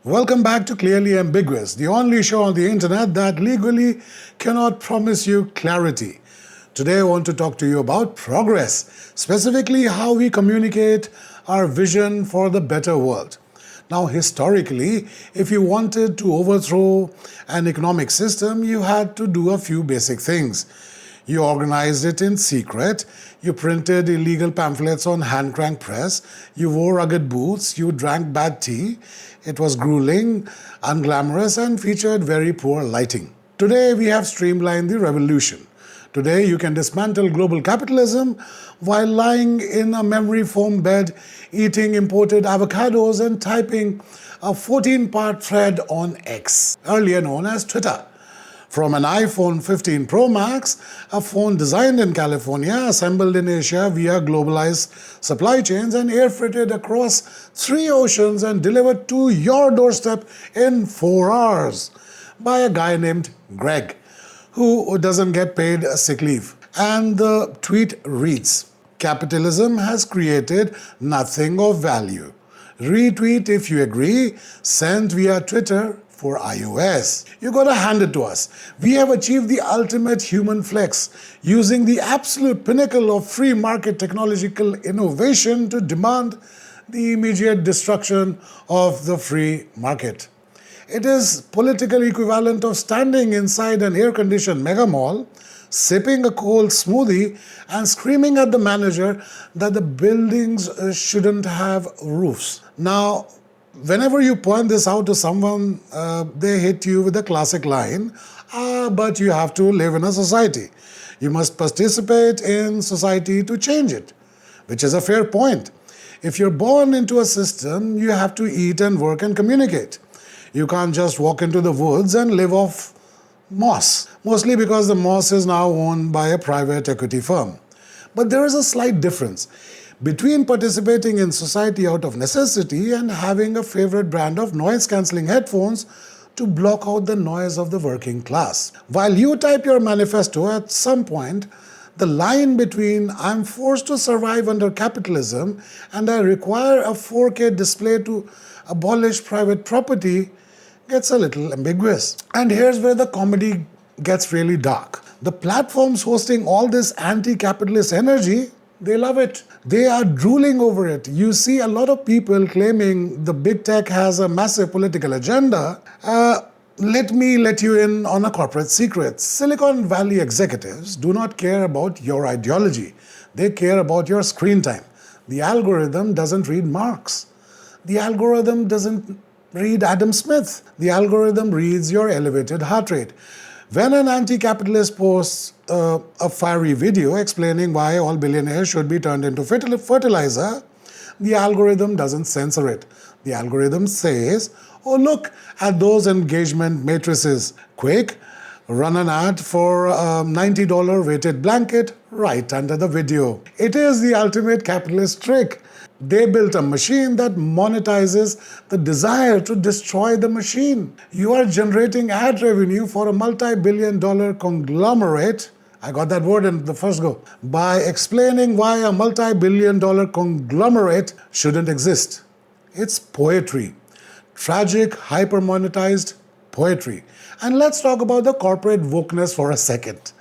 Welcome back to Clearly Ambiguous, the only show on the internet that legally cannot promise you clarity. Today I want to talk to you about progress, specifically how we communicate our vision for the better world. Now, historically, if you wanted to overthrow an economic system, you had to do a few basic things. You organized it in secret, you printed illegal pamphlets on hand crank press, you wore rugged boots, you drank bad tea. It was grueling, unglamorous, and featured very poor lighting. Today, we have streamlined the revolution. Today, you can dismantle global capitalism while lying in a memory foam bed, eating imported avocados, and typing a 14-part thread on X, earlier known as Twitter. From an iPhone 15 Pro Max, a phone designed in California, assembled in Asia via globalized supply chains, and air-freighted across 3 oceans and delivered to your doorstep in 4 hours by a guy named Greg, who doesn't get paid sick leave. And the tweet reads, "Capitalism has created nothing of value. Retweet if you agree, sent via Twitter for iOS." You gotta hand it to us. We have achieved the ultimate human flex, using the absolute pinnacle of free market technological innovation to demand the immediate destruction of the free market. It is political equivalent of standing inside an air-conditioned mega mall, sipping a cold smoothie, and screaming at the manager that the buildings shouldn't have roofs. Now, whenever you point this out to someone, they hit you with the classic line, but you have to live in a society. You must participate in society to change it, which is a fair point. If you're born into a system, you have to eat and work and communicate. You can't just walk into the woods and live off moss, mostly because the moss is now owned by a private equity firm. But there is a slight difference between participating in society out of necessity and having a favorite brand of noise-cancelling headphones to block out the noise of the working class. While you type your manifesto, at some point, the line between "I'm forced to survive under capitalism" and "I require a 4K display to abolish private property" gets a little ambiguous. And here's where the comedy gets really dark. The platforms hosting all this anti-capitalist energy, they love it. They are drooling over it. You see a lot of people claiming the big tech has a massive political agenda. Let me let you in on a corporate secret. Silicon Valley executives do not care about your ideology. They care about your screen time. The algorithm doesn't read Marx. The algorithm doesn't read Adam Smith. The algorithm reads your elevated heart rate. When an anti-capitalist posts a fiery video explaining why all billionaires should be turned into fertilizer, the algorithm doesn't censor it. The algorithm says, "Oh, look at those engagement matrices. Quick, run an ad for a $90 weighted blanket right under the video." It is the ultimate capitalist trick. They built a machine that monetizes the desire to destroy the machine. You are generating ad revenue for a multi-billion-dollar conglomerate, I got that word in the first go, by explaining why a multi-billion-dollar conglomerate shouldn't exist. It's poetry. Tragic, hyper-monetized poetry. And let's talk about the corporate wokeness for a second.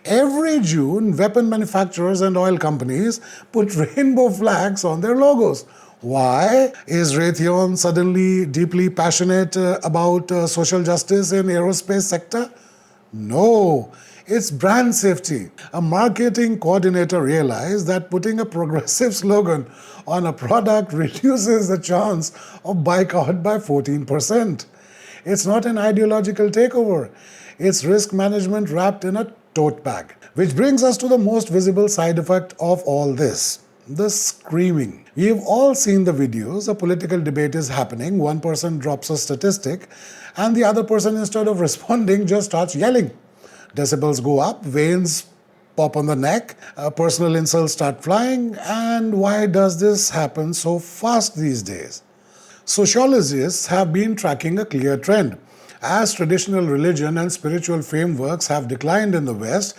Every June, weapon manufacturers and oil companies put rainbow flags on their logos. Why? Is Raytheon suddenly deeply passionate about social justice in aerospace sector? No, it's brand safety. A marketing coordinator realized that putting a progressive slogan on a product reduces the chance of boycott by 14%. It's not an ideological takeover. It's risk management wrapped in a tote bag. Which brings us to the most visible side effect of all this, the screaming. We have all seen the videos. A political debate is happening, one person drops a statistic, and the other person, instead of responding, just starts yelling. Decibels go up, veins pop on the neck, personal insults start flying, and why does this happen so fast these days? Sociologists have been tracking a clear trend. As traditional religion and spiritual frameworks have declined in the West,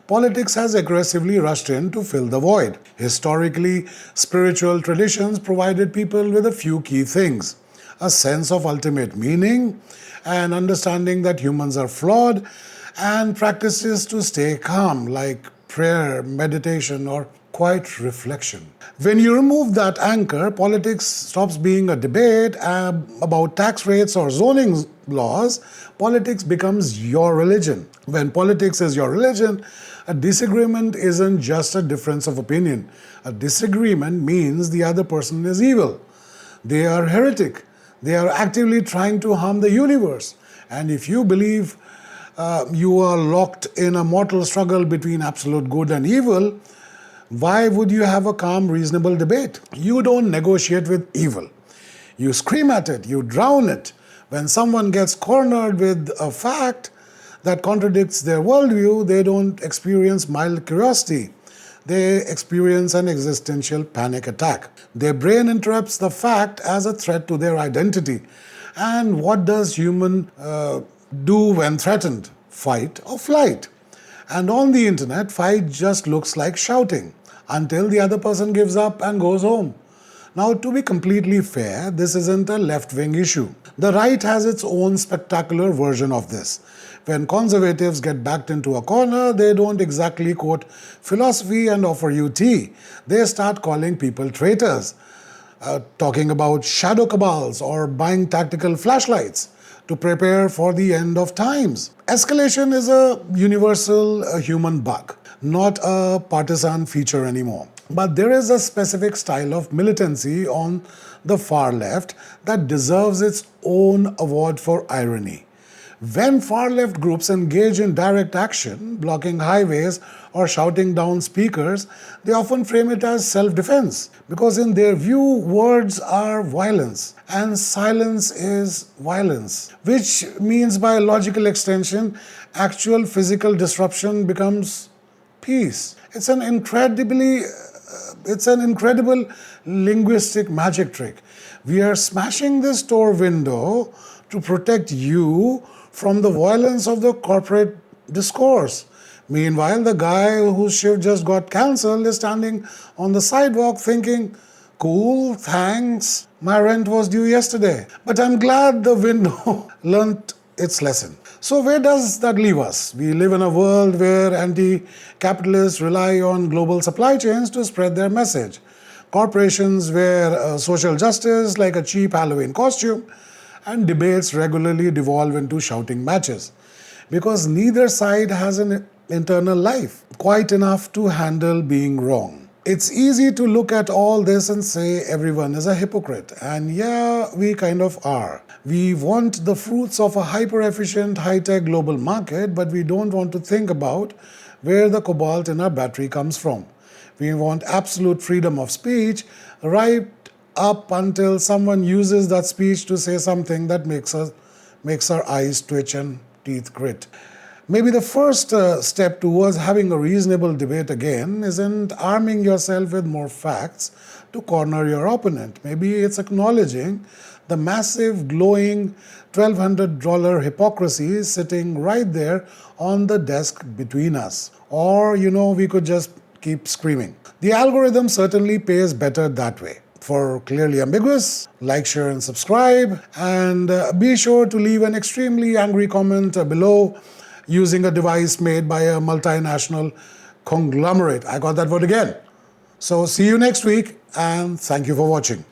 politics has aggressively rushed in to fill the void. Historically, spiritual traditions provided people with a few key things: a sense of ultimate meaning, an understanding that humans are flawed, and practices to stay calm, like prayer, meditation, or quiet reflection. When you remove that anchor, politics stops being a debate about tax rates or zoning laws. Politics becomes your religion. When politics is your religion, a disagreement isn't just a difference of opinion. A disagreement means the other person is evil. They are heretic. They are actively trying to harm the universe. And if you believe you are locked in a mortal struggle between absolute good and evil, why would you have a calm, reasonable debate? You don't negotiate with evil. You scream at it, you drown it. When someone gets cornered with a fact that contradicts their worldview, they don't experience mild curiosity. They experience an existential panic attack. Their brain interprets the fact as a threat to their identity. And what does human do when threatened? Fight or flight. And on the internet, fight just looks like shouting until the other person gives up and goes home. Now, to be completely fair, this isn't a left-wing issue. The right has its own spectacular version of this. When conservatives get backed into a corner, they don't exactly quote philosophy and offer you tea. They start calling people traitors, talking about shadow cabals or buying tactical flashlights to prepare for the end of times. Escalation is a universal human bug, not a partisan feature anymore. But there is a specific style of militancy on the far left that deserves its own award for irony. When far-left groups engage in direct action, blocking highways or shouting down speakers, they often frame it as self-defense, because in their view, words are violence and silence is violence, which means by logical extension, actual physical disruption becomes peace. It's an incredible linguistic magic trick. We are smashing this store window to protect you from the violence of the corporate discourse. Meanwhile, the guy whose shift just got cancelled is standing on the sidewalk thinking, cool, thanks, my rent was due yesterday. But I'm glad the window learnt its lesson. So where does that leave us? We live in a world where anti-capitalists rely on global supply chains to spread their message. Corporations wear social justice like a cheap Halloween costume, and debates regularly devolve into shouting matches because neither side has an internal life quite enough to handle being wrong. It's easy to look at all this and say everyone is a hypocrite, and yeah, we kind of are. We want the fruits of a hyper-efficient, high-tech global market, but we don't want to think about where the cobalt in our battery comes from. We want absolute freedom of speech, right up until someone uses that speech to say something that makes our eyes twitch and teeth grit. Maybe the first step towards having a reasonable debate again isn't arming yourself with more facts to corner your opponent. Maybe it's acknowledging the massive, glowing $1,200 hypocrisy sitting right there on the desk between us. Or, we could just keep screaming. The algorithm certainly pays better that way. For Clearly Ambiguous, like, share, and subscribe. And be sure to leave an extremely angry comment below using a device made by a multinational conglomerate. I got that word again. So see you next week, and thank you for watching.